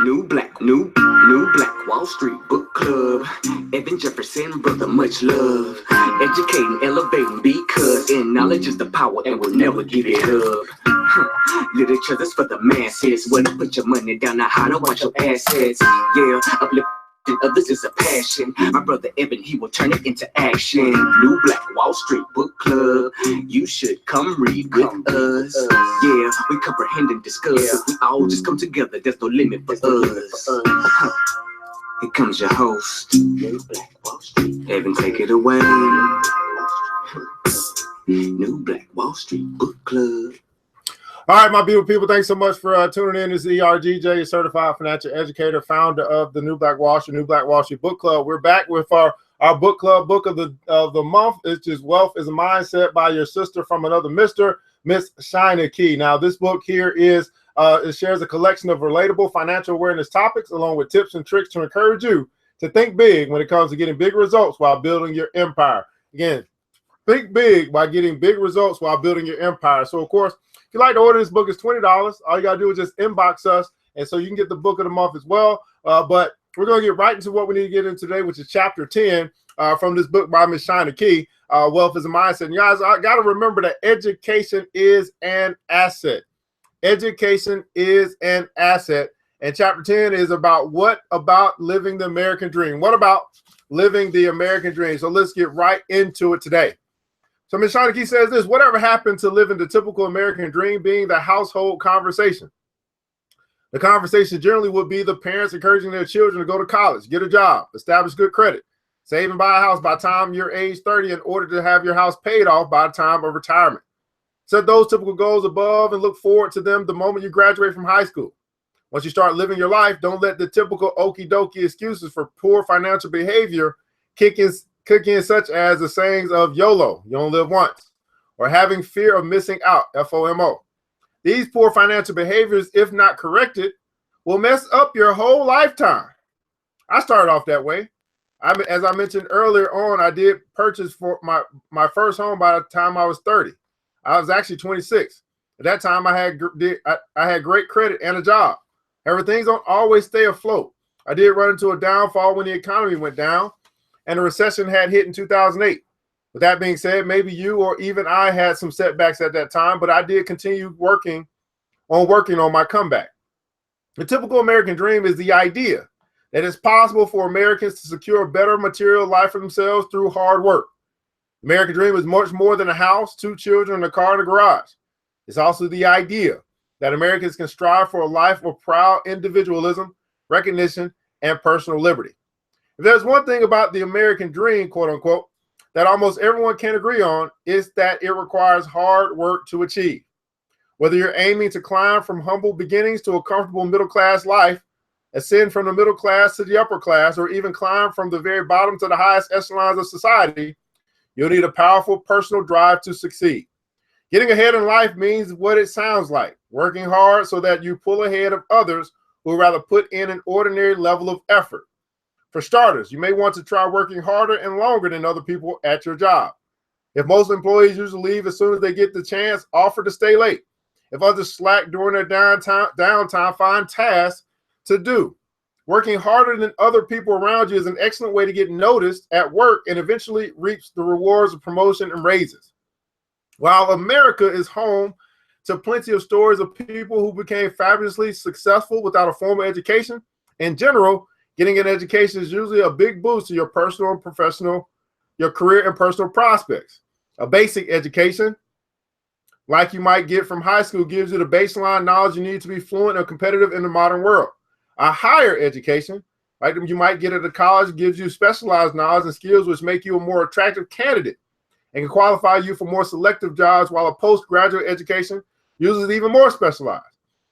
New Black Wall Street Book Club. Evan Jefferson, brother, much love. Educating, elevating, because in knowledge is the power and we'll never give it up. Literature's for the masses. Where to put your money down, now how to watch your assets. Yeah, uplifting others is a passion. My brother Evan, he will turn it into action. New Black Wall Street Book Club. You should come read with us. Yeah, we comprehend and discuss. If we all just come together, there's no limit for us. Here comes your host, New Black Wall Street. Evan, take it away. New Black Wall Street Book Club. All right, my beautiful people, thanks so much for tuning in. This is ERGJ, certified financial educator, founder of the New Black Wall Street Book Club. We're back with our book club book of the month. It's just Wealth is a Mindset by your sister from another mister, Miss Shynna. Now, this book here is it shares a collection of relatable financial awareness topics along with tips and tricks to encourage you to think big when it comes to getting big results while building your empire. Again, think big by getting big results while building your empire. So, of course, if you'd like to order this book, it's $20. All you got to do is just inbox us, and so you can get the book of the month as well. But we're going to get right into what we need to get into today, which is Chapter 10 from this book by Miss Shynna. Wealth is a Mindset. And you guys, I got to remember that education is an asset. Education is an asset. And Chapter 10 is about what about living the American dream? What about living the American dream? So let's get right into it today. So Ms. Shynna says this: whatever happened to living the typical American dream being the household conversation? The conversation generally would be the parents encouraging their children to go to college, get a job, establish good credit, save and buy a house by the time you're age 30 in order to have your house paid off by the time of retirement. Set those typical goals above and look forward to them the moment you graduate from high school. Once you start living your life, don't let the typical okie dokie excuses for poor financial behavior kick in, such as the sayings of YOLO, you only live once, or having fear of missing out, FOMO. These poor financial behaviors, if not corrected, will mess up your whole lifetime. I started off that way. As I mentioned earlier on, I did purchase for my first home by the time I was 30. I was actually 26. At that time, I had great credit and a job. However, things don't always stay afloat. I did run into a downfall when the economy went down and the recession had hit in 2008. With that being said, maybe you or even I had some setbacks at that time, but I did continue working on my comeback. The typical American dream is the idea that it's possible for Americans to secure a better material life for themselves through hard work. The American dream is much more than a house, 2 children, a car, and a garage. It's also the idea that Americans can strive for a life of proud individualism, recognition, and personal liberty. If there's one thing about the American dream, quote unquote, that almost everyone can agree on, is that it requires hard work to achieve. Whether you're aiming to climb from humble beginnings to a comfortable middle-class life, ascend from the middle class to the upper class, or even climb from the very bottom to the highest echelons of society, you'll need a powerful personal drive to succeed. Getting ahead in life means what it sounds like, working hard so that you pull ahead of others who would rather put in an ordinary level of effort. For starters, you may want to try working harder and longer than other people at your job. If most employees usually leave as soon as they get the chance, offer to stay late. If others slack during their downtime, find tasks to do. Working harder than other people around you is an excellent way to get noticed at work and eventually reach the rewards of promotion and raises. While America is home to plenty of stories of people who became fabulously successful without a formal education, in general, getting an education is usually a big boost to your personal and professional, your career and personal prospects. A basic education, like you might get from high school, gives you the baseline knowledge you need to be fluent and competitive in the modern world. A higher education, like you might get at a college, gives you specialized knowledge and skills which make you a more attractive candidate and can qualify you for more selective jobs, while a postgraduate education uses even more specialized.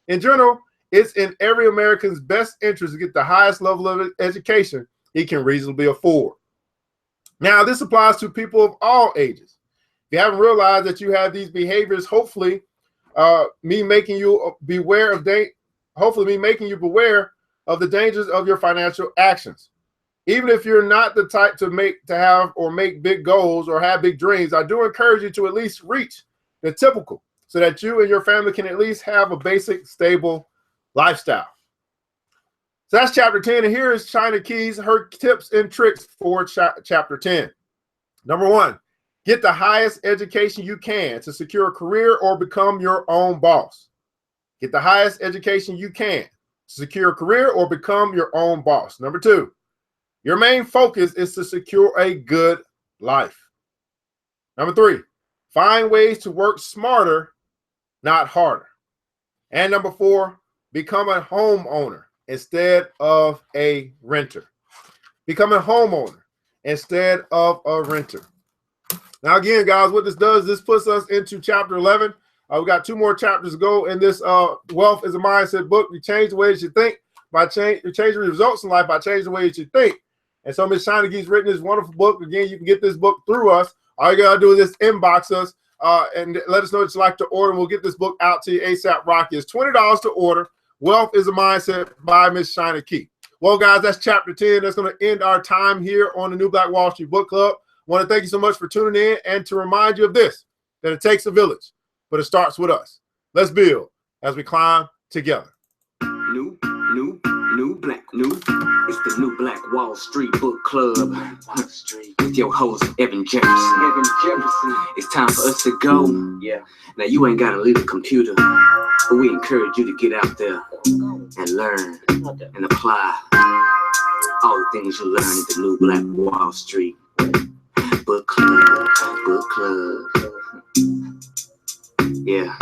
In general, it's in every American's best interest to get the highest level of education he can reasonably afford. Now, this applies to people of all ages. If you haven't realized that you have these behaviors, hopefully me making you beware of the dangers of your financial actions. Even if you're not the type to make big goals or have big dreams, I do encourage you to at least reach the typical so that you and your family can at least have a basic, stable lifestyle. So that's chapter 10. And here is Shynna Keys, her tips and tricks for chapter 10. Number 1, get the highest education you can to secure a career or become your own boss. Get the highest education you can to secure a career or become your own boss. Number 2, your main focus is to secure a good life. Number 3, find ways to work smarter, not harder. And number 4, become a homeowner instead of a renter. Become a homeowner instead of a renter. Now, again, guys, what this does, this puts us into chapter 11. We got 2 more chapters to go in this Wealth is a Mindset book. You change the way that you think by change the results in life by changing the way that you think. And so Ms. Shynna Keys written this wonderful book. Again, you can get this book through us. All you got to do is just inbox us and let us know that you like to order. We'll get this book out to you ASAP Rocky. It's $20 to order. Wealth is a Mindset by Ms. Shynna Keys. Well, guys, that's chapter 10. That's going to end our time here on the New Black Wall Street Book Club. I want to thank you so much for tuning in and to remind you of this, that it takes a village, but it starts with us. Let's build as we climb together. New Black. It's the New Black Wall Street Book Club. Wall Street. With your host, Evan Jefferson. It's time for us to go. Yeah. Now, you ain't got to leave the computer, but we encourage you to get out there and learn and apply all the things you learn at the New Black Wall Street Book Club. Yeah.